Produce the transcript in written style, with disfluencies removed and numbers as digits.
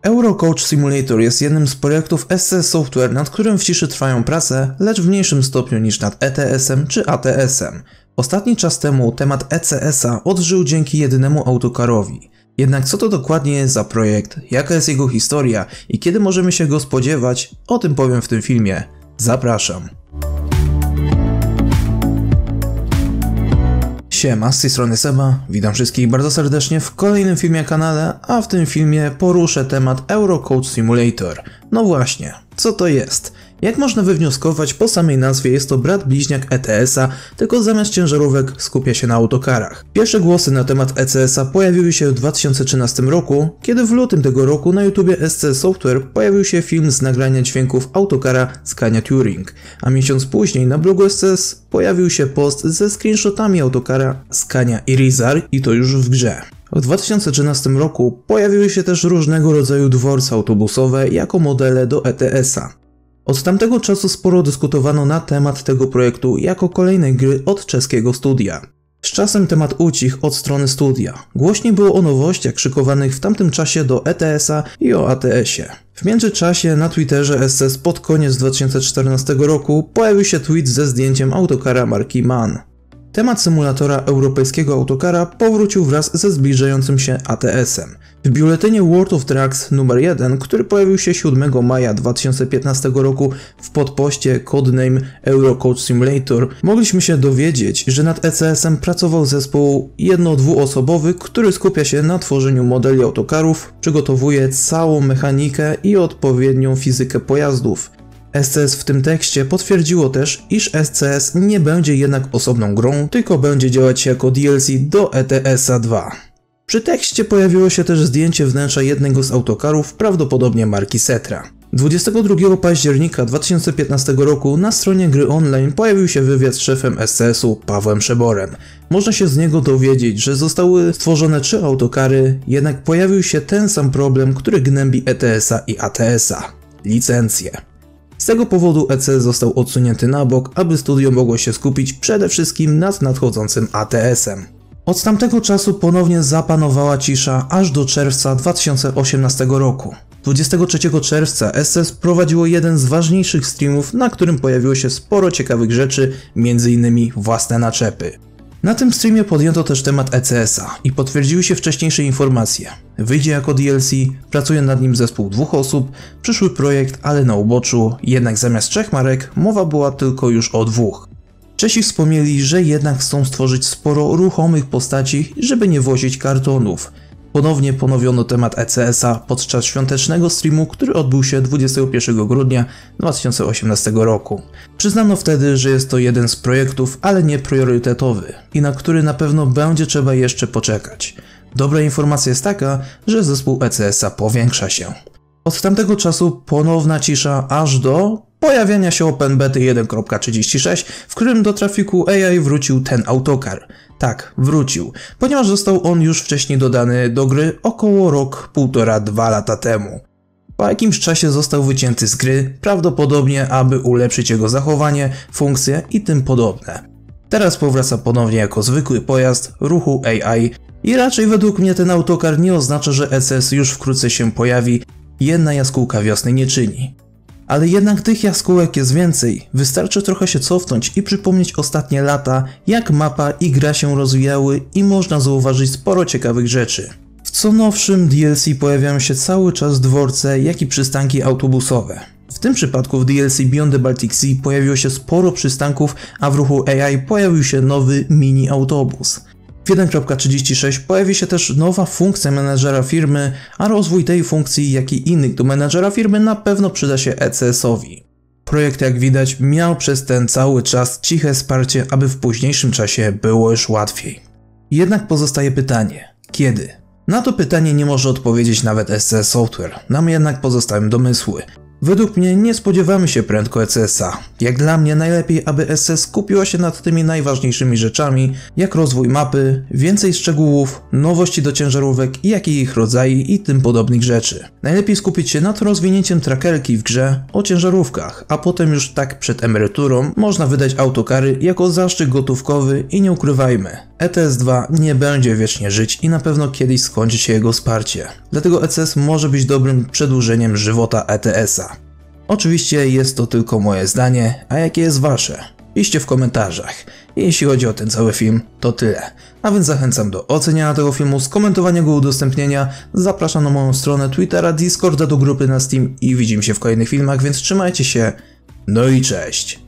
Eurocoach Simulator jest jednym z projektów SCS Software, nad którym w ciszy trwają prace, lecz w mniejszym stopniu niż nad ETS-em czy ATS-em. Ostatni czas temu temat ECS-a odżył dzięki jedynemu autokarowi. Jednak co to dokładnie jest za projekt, jaka jest jego historia i kiedy możemy się go spodziewać, o tym powiem w tym filmie. Zapraszam. Siema, z tej strony Seba, witam wszystkich bardzo serdecznie w kolejnym filmie na kanale, a w tym filmie poruszę temat Eurocoach Simulator. No właśnie, co to jest? Jak można wywnioskować, po samej nazwie jest to brat bliźniak ETS-a, tylko zamiast ciężarówek skupia się na autokarach. Pierwsze głosy na temat ECS-a pojawiły się w 2013 roku, kiedy w lutym tego roku na YouTubie SCS Software pojawił się film z nagrania dźwięków autokara Scania Touring, a miesiąc później na blogu SCS pojawił się post ze screenshotami autokara Scania Irizar i to już w grze. W 2013 roku pojawiły się też różnego rodzaju dworce autobusowe jako modele do ETS-a. Od tamtego czasu sporo dyskutowano na temat tego projektu jako kolejnej gry od czeskiego studia. Z czasem temat ucichł od strony studia. Głośniej było o nowościach szykowanych w tamtym czasie do ETS-a i o ATS-ie. W międzyczasie na Twitterze SCS pod koniec 2014 roku pojawił się tweet ze zdjęciem autokara marki MAN. Temat symulatora europejskiego autokara powrócił wraz ze zbliżającym się ATS-em. W biuletynie World of Trucks numer 1, który pojawił się 7 maja 2015 roku w podpoście codename Eurocoach Simulator, mogliśmy się dowiedzieć, że nad ECS-em pracował zespół jedno-dwuosobowy, który skupia się na tworzeniu modeli autokarów, przygotowuje całą mechanikę i odpowiednią fizykę pojazdów. SCS w tym tekście potwierdziło też, iż SCS nie będzie jednak osobną grą, tylko będzie działać jako DLC do ETS-a 2. Przy tekście pojawiło się też zdjęcie wnętrza jednego z autokarów, prawdopodobnie marki Setra. 22 października 2015 roku na stronie gry online pojawił się wywiad z szefem SCS-u Pawłem Szeborem. Można się z niego dowiedzieć, że zostały stworzone 3 autokary, jednak pojawił się ten sam problem, który gnębi ETS-a i ATS-a – licencje. Z tego powodu ECS został odsunięty na bok, aby studio mogło się skupić przede wszystkim nad nadchodzącym ATS-em. Od tamtego czasu ponownie zapanowała cisza aż do czerwca 2018 roku. 23 czerwca SCS prowadziło jeden z ważniejszych streamów, na którym pojawiło się sporo ciekawych rzeczy, m.in. własne naczepy. Na tym streamie podjęto też temat ECS-a i potwierdziły się wcześniejsze informacje. Wyjdzie jako DLC, pracuje nad nim zespół 2 osób, przyszły projekt, ale na uboczu, jednak zamiast 3 marek mowa była tylko już o 2. Czesi wspomnieli, że jednak chcą stworzyć sporo ruchomych postaci, żeby nie wozić kartonów. Ponownie ponowiono temat ECS-a podczas świątecznego streamu, który odbył się 21 grudnia 2018 roku. Przyznano wtedy, że jest to jeden z projektów, ale nie priorytetowy i na który na pewno będzie trzeba jeszcze poczekać. Dobra informacja jest taka, że zespół ECS-a powiększa się. Od tamtego czasu ponowna cisza aż do pojawienia się OpenBety 1.36, w którym do trafiku AI wrócił ten autokar. Tak, wrócił, ponieważ został on już wcześniej dodany do gry około rok, 1,5–2 lata temu. Po jakimś czasie został wycięty z gry, prawdopodobnie aby ulepszyć jego zachowanie, funkcje i tym podobne. Teraz powraca ponownie jako zwykły pojazd ruchu AI i raczej według mnie ten autokar nie oznacza, że ECS już wkrótce się pojawi, jedna jaskółka wiosny nie czyni. Ale jednak tych jaskółek jest więcej, wystarczy trochę się cofnąć i przypomnieć ostatnie lata, jak mapa i gra się rozwijały i można zauważyć sporo ciekawych rzeczy. W co nowszym DLC pojawiają się cały czas dworce, jak i przystanki autobusowe. W tym przypadku w DLC Beyond the Baltic Sea pojawiło się sporo przystanków, a w ruchu AI pojawił się nowy mini autobus. W 1.36 pojawi się też nowa funkcja menadżera firmy, a rozwój tej funkcji, jak i innych do menadżera firmy na pewno przyda się ECS-owi. Projekt, jak widać, miał przez ten cały czas ciche wsparcie, aby w późniejszym czasie było już łatwiej. Jednak pozostaje pytanie, kiedy? Na to pytanie nie może odpowiedzieć nawet SCS Software, nam jednak pozostają domysły. Według mnie nie spodziewamy się prędko ECS-a. Jak dla mnie najlepiej, aby ECS skupiła się nad tymi najważniejszymi rzeczami, jak rozwój mapy, więcej szczegółów, nowości do ciężarówek i jakie ich rodzaje i tym podobnych rzeczy. Najlepiej skupić się nad rozwinięciem trackerki w grze o ciężarówkach, a potem już tak przed emeryturą można wydać autokary jako zastrzyk gotówkowy i nie ukrywajmy, ETS-2 nie będzie wiecznie żyć i na pewno kiedyś skończy się jego wsparcie. Dlatego ECS może być dobrym przedłużeniem żywota ETS-a. Oczywiście jest to tylko moje zdanie, a jakie jest wasze? Piszcie w komentarzach. Jeśli chodzi o ten cały film, to tyle. A więc zachęcam do oceniania tego filmu, skomentowania go, udostępnienia. Zapraszam na moją stronę Twittera, Discorda, do grupy na Steam i widzimy się w kolejnych filmach, więc trzymajcie się. No i cześć.